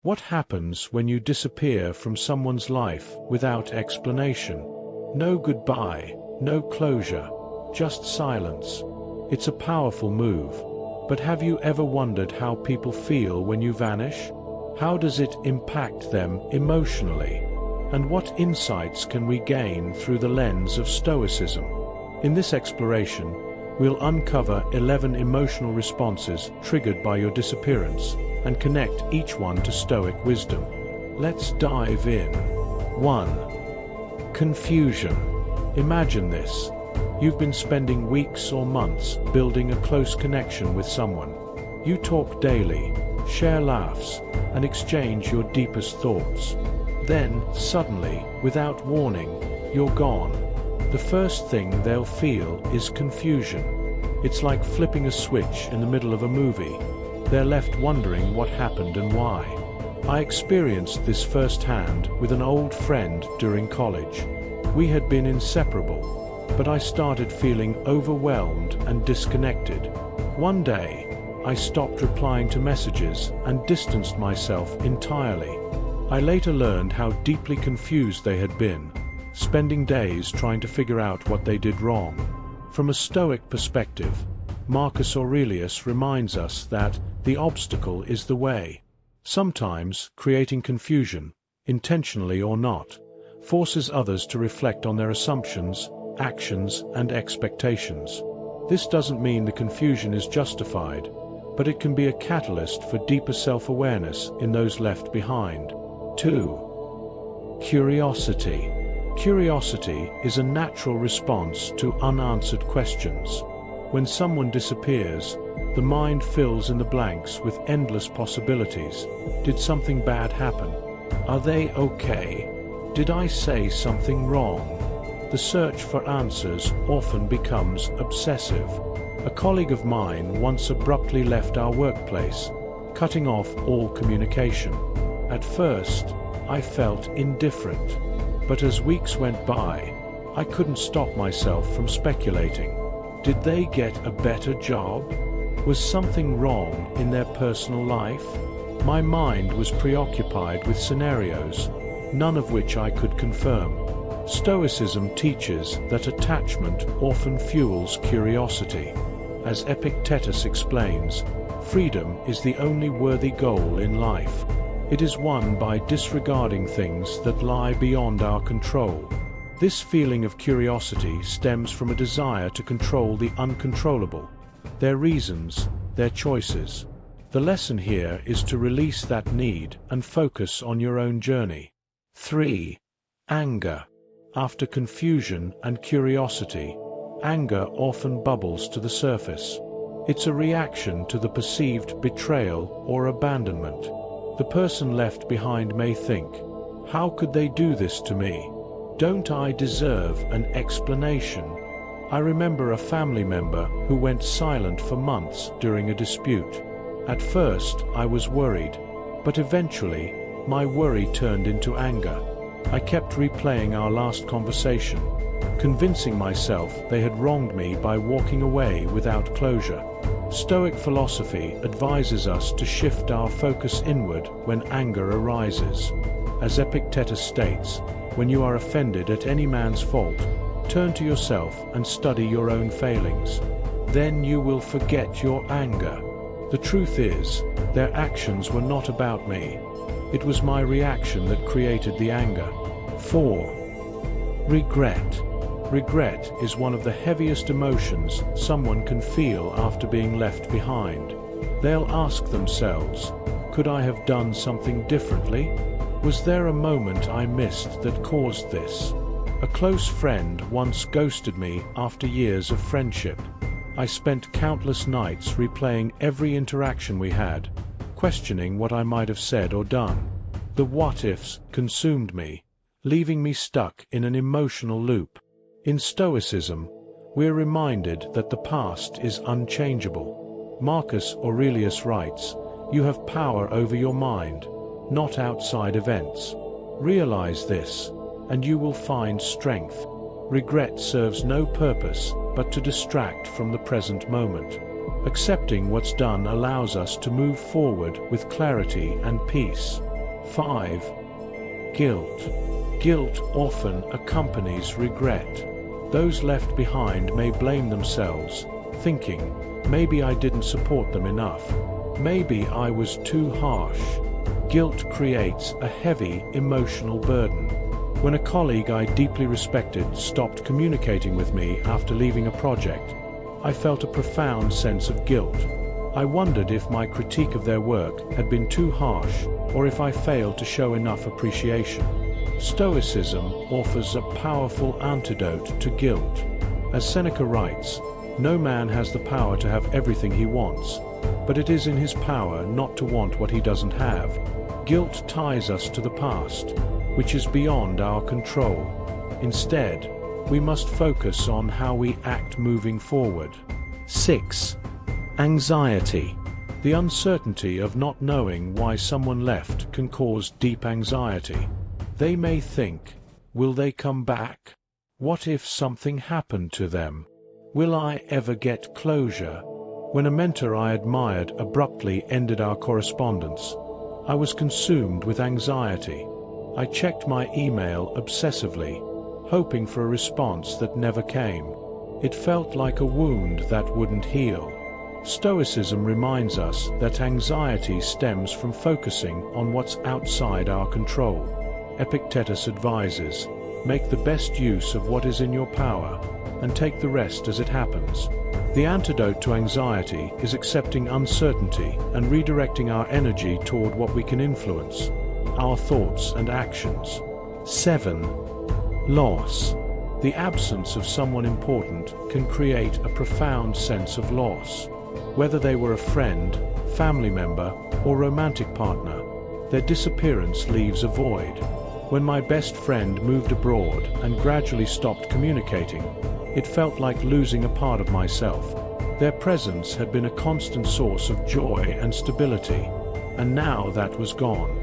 What happens when you disappear from someone's life without explanation? No goodbye, no closure, just silence. It's a powerful move. But have you ever wondered how people feel when you vanish? How does it impact them emotionally? And what insights can we gain through the lens of Stoicism? In this exploration, we'll uncover 11 emotional responses triggered by your disappearance and connect each one to Stoic wisdom. Let's dive in. 1. Confusion. Imagine this. You've been spending weeks or months building a close connection with someone. You talk daily, share laughs, and exchange your deepest thoughts. Then, suddenly, without warning, you're gone. The first thing they'll feel is confusion. It's like flipping a switch in the middle of a movie. They're left wondering what happened and why. I experienced this firsthand with an old friend during college. We had been inseparable, but I started feeling overwhelmed and disconnected. One day, I stopped replying to messages and distanced myself entirely. I later learned how deeply confused they had been, spending days trying to figure out what they did wrong. From a Stoic perspective, Marcus Aurelius reminds us that the obstacle is the way. Sometimes, creating confusion, intentionally or not, forces others to reflect on their assumptions, actions, and expectations. This doesn't mean the confusion is justified, but it can be a catalyst for deeper self-awareness in those left behind. 2. Curiosity. Curiosity is a natural response to unanswered questions. When someone disappears, the mind fills in the blanks with endless possibilities. Did something bad happen? Are they okay? Did I say something wrong? The search for answers often becomes obsessive. A colleague of mine once abruptly left our workplace, cutting off all communication. At first, I felt indifferent, but as weeks went by, I couldn't stop myself from speculating. Did they get a better job? Was something wrong in their personal life? My mind was preoccupied with scenarios, none of which I could confirm. Stoicism teaches that attachment often fuels curiosity. As Epictetus explains, freedom is the only worthy goal in life. It is won by disregarding things that lie beyond our control. This feeling of curiosity stems from a desire to control the uncontrollable, their reasons, their choices. The lesson here is to release that need and focus on your own journey. 3. Anger. After confusion and curiosity, anger often bubbles to the surface. It's a reaction to the perceived betrayal or abandonment. The person left behind may think, "How could they do this to me? Don't I deserve an explanation?" I remember a family member who went silent for months during a dispute. At first, I was worried, but eventually, my worry turned into anger. I kept replaying our last conversation, convincing myself they had wronged me by walking away without closure. Stoic philosophy advises us to shift our focus inward when anger arises. As Epictetus states, when you are offended at any man's fault, turn to yourself and study your own failings. Then you will forget your anger. The truth is, their actions were not about me. It was my reaction that created the anger. 4. Regret. Regret is one of the heaviest emotions someone can feel after being left behind. They'll ask themselves, could I have done something differently? Was there a moment I missed that caused this? A close friend once ghosted me after years of friendship. I spent countless nights replaying every interaction we had, questioning what I might have said or done. The what-ifs consumed me, leaving me stuck in an emotional loop. In Stoicism, we're reminded that the past is unchangeable. Marcus Aurelius writes, "You have power over your mind, not outside events. Realize this, and you will find strength." Regret serves no purpose but to distract from the present moment. Accepting what's done allows us to move forward with clarity and peace. 5. Guilt. Guilt often accompanies regret. Those left behind may blame themselves, thinking, maybe I didn't support them enough. Maybe I was too harsh. Guilt creates a heavy emotional burden. When a colleague I deeply respected stopped communicating with me after leaving a project, I felt a profound sense of guilt. I wondered if my critique of their work had been too harsh, or if I failed to show enough appreciation. Stoicism offers a powerful antidote to guilt. As Seneca writes, no man has the power to have everything he wants, but it is in his power not to want what he doesn't have. Guilt ties us to the past, which is beyond our control. Instead, we must focus on how we act moving forward. 6. Anxiety. The uncertainty of not knowing why someone left can cause deep anxiety. They may think, will they come back? What if something happened to them? Will I ever get closure? When a mentor I admired abruptly ended our correspondence, I was consumed with anxiety. I checked my email obsessively, hoping for a response that never came. It felt like a wound that wouldn't heal. Stoicism reminds us that anxiety stems from focusing on what's outside our control. Epictetus advises, make the best use of what is in your power, and take the rest as it happens. The antidote to anxiety is accepting uncertainty and redirecting our energy toward what we can influence, our thoughts and actions. 7. Loss. The absence of someone important can create a profound sense of loss. Whether they were a friend, family member, or romantic partner, their disappearance leaves a void. When my best friend moved abroad and gradually stopped communicating, it felt like losing a part of myself. Their presence had been a constant source of joy and stability, and now that was gone.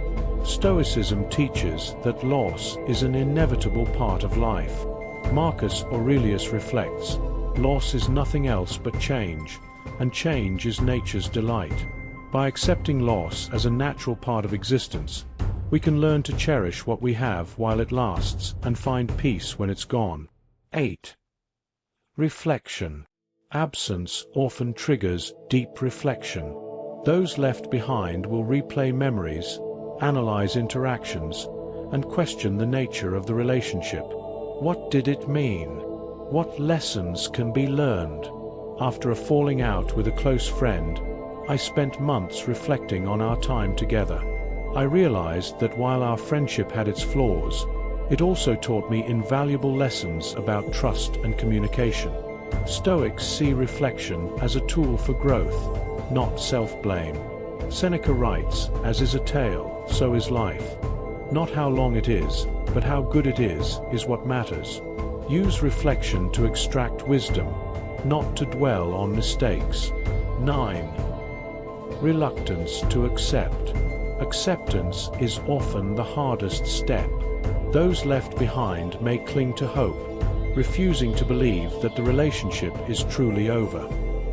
Stoicism teaches that loss is an inevitable part of life. Marcus Aurelius reflects, loss is nothing else but change, and change is nature's delight. By accepting loss as a natural part of existence, we can learn to cherish what we have while it lasts and find peace when it's gone. 8. Reflection. Absence often triggers deep reflection. Those left behind will replay memories, analyze interactions, and question the nature of the relationship. What did it mean? What lessons can be learned? After a falling out with a close friend, I spent months reflecting on our time together. I realized that while our friendship had its flaws, it also taught me invaluable lessons about trust and communication. Stoics see reflection as a tool for growth, not self-blame. Seneca writes, as is a tale, so is life. Not how long it is, but how good it is what matters. Use reflection to extract wisdom, not to dwell on mistakes. 9. Reluctance to accept. Acceptance is often the hardest step. Those left behind may cling to hope, refusing to believe that the relationship is truly over.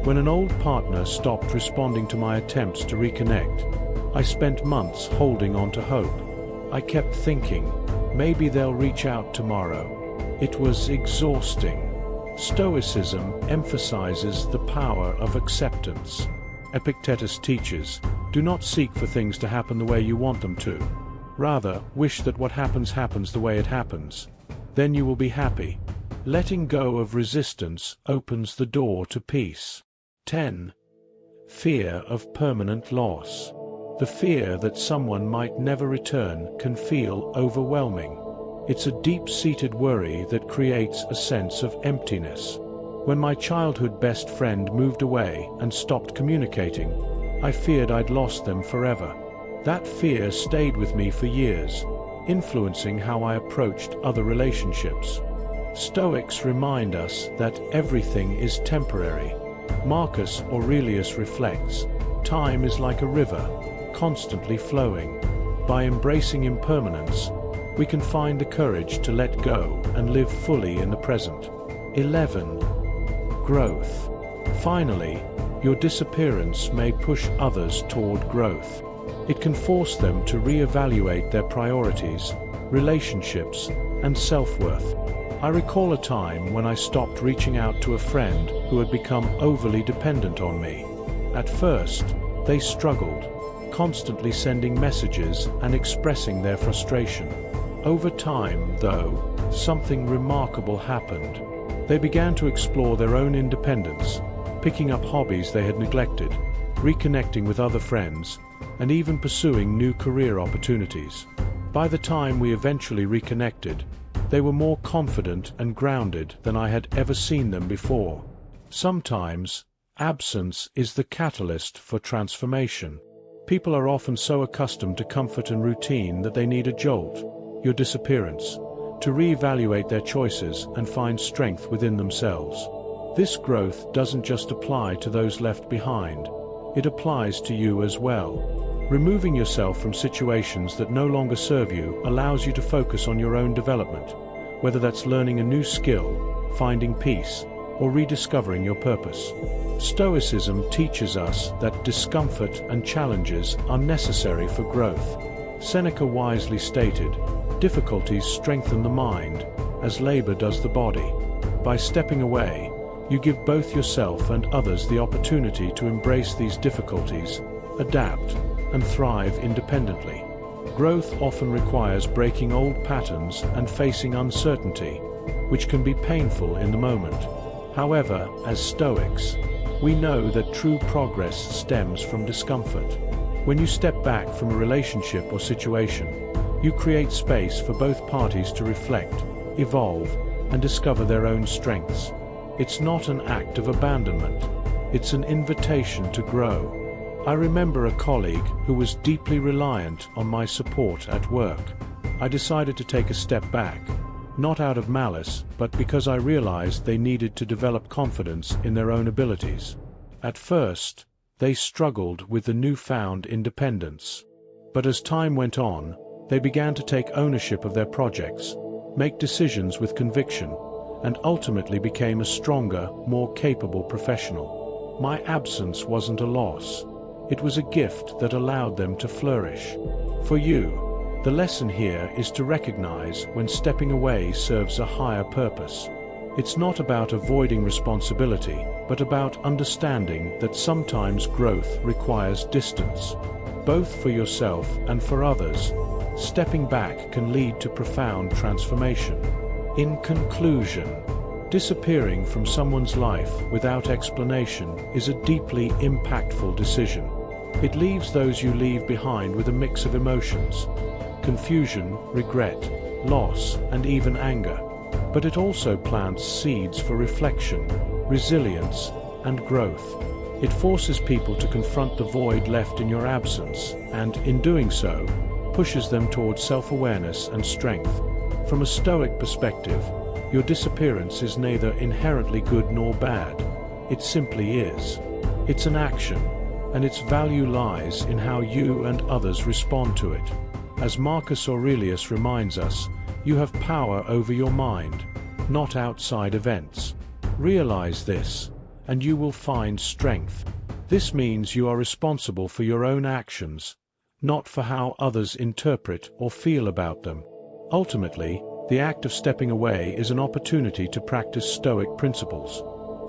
When an old partner stopped responding to my attempts to reconnect, I spent months holding on to hope. I kept thinking, maybe they'll reach out tomorrow. It was exhausting. Stoicism emphasizes the power of acceptance. Epictetus teaches, do not seek for things to happen the way you want them to. Rather, wish that what happens happens the way it happens. Then you will be happy. Letting go of resistance opens the door to peace. 10. Fear of permanent loss. The fear that someone might never return can feel overwhelming. It's a deep-seated worry that creates a sense of emptiness. When my childhood best friend moved away and stopped communicating, I feared I'd lost them forever. That fear stayed with me for years, influencing how I approached other relationships. Stoics remind us that everything is temporary. Marcus Aurelius reflects, time is like a river, constantly flowing. By embracing impermanence, we can find the courage to let go and live fully in the present. 11. Growth. Finally, your disappearance may push others toward growth. It can force them to re-evaluate their priorities, relationships, and self-worth. I recall a time when I stopped reaching out to a friend who had become overly dependent on me. At first, they struggled, constantly sending messages and expressing their frustration. Over time, though, something remarkable happened. They began to explore their own independence, picking up hobbies they had neglected, reconnecting with other friends, and even pursuing new career opportunities. By the time we eventually reconnected, they were more confident and grounded than I had ever seen them before. Sometimes, absence is the catalyst for transformation. People are often so accustomed to comfort and routine that they need a jolt, your disappearance, to re-evaluate their choices and find strength within themselves. This growth doesn't just apply to those left behind, it applies to you as well. Removing yourself from situations that no longer serve you allows you to focus on your own development, whether that's learning a new skill, finding peace, or rediscovering your purpose. Stoicism teaches us that discomfort and challenges are necessary for growth. Seneca wisely stated, "Difficulties strengthen the mind, as labor does the body." By stepping away, you give both yourself and others the opportunity to embrace these difficulties, adapt, and thrive independently. Growth often requires breaking old patterns and facing uncertainty, which can be painful in the moment. However, as Stoics, we know that true progress stems from discomfort. When you step back from a relationship or situation, you create space for both parties to reflect, evolve, and discover their own strengths. It's not an act of abandonment, it's an invitation to grow. I remember a colleague who was deeply reliant on my support at work. I decided to take a step back, not out of malice, but because I realized they needed to develop confidence in their own abilities. At first, they struggled with the newfound independence. But as time went on, they began to take ownership of their projects, make decisions with conviction, and ultimately became a stronger, more capable professional. My absence wasn't a loss. It was a gift that allowed them to flourish. For you, the lesson here is to recognize when stepping away serves a higher purpose. It's not about avoiding responsibility, but about understanding that sometimes growth requires distance. Both for yourself and for others, stepping back can lead to profound transformation. In conclusion, disappearing from someone's life without explanation is a deeply impactful decision. It leaves those you leave behind with a mix of emotions: confusion, regret, loss, and even anger. But it also plants seeds for reflection, resilience, and growth. It forces people to confront the void left in your absence, and, in doing so, pushes them towards self-awareness and strength. From a Stoic perspective, your disappearance is neither inherently good nor bad. It simply is. It's an action, and its value lies in how you and others respond to it. As Marcus Aurelius reminds us, you have power over your mind, not outside events. Realize this, and you will find strength. This means you are responsible for your own actions, not for how others interpret or feel about them. Ultimately, the act of stepping away is an opportunity to practice Stoic principles,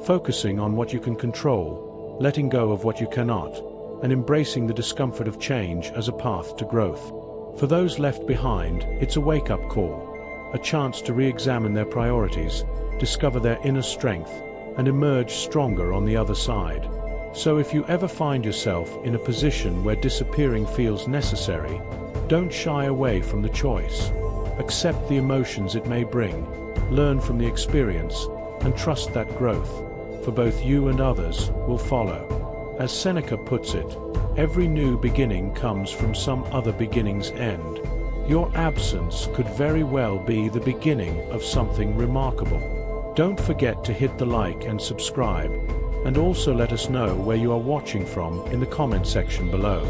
focusing on what you can control, letting go of what you cannot, and embracing the discomfort of change as a path to growth. For those left behind, it's a wake-up call, a chance to re-examine their priorities, discover their inner strength, and emerge stronger on the other side. So if you ever find yourself in a position where disappearing feels necessary, don't shy away from the choice. Accept the emotions it may bring, learn from the experience, and trust that growth, for both you and others, will follow. As Seneca puts it, every new beginning comes from some other beginning's end. Your absence could very well be the beginning of something remarkable. Don't forget to hit the like and subscribe, and also let us know where you are watching from in the comment section below.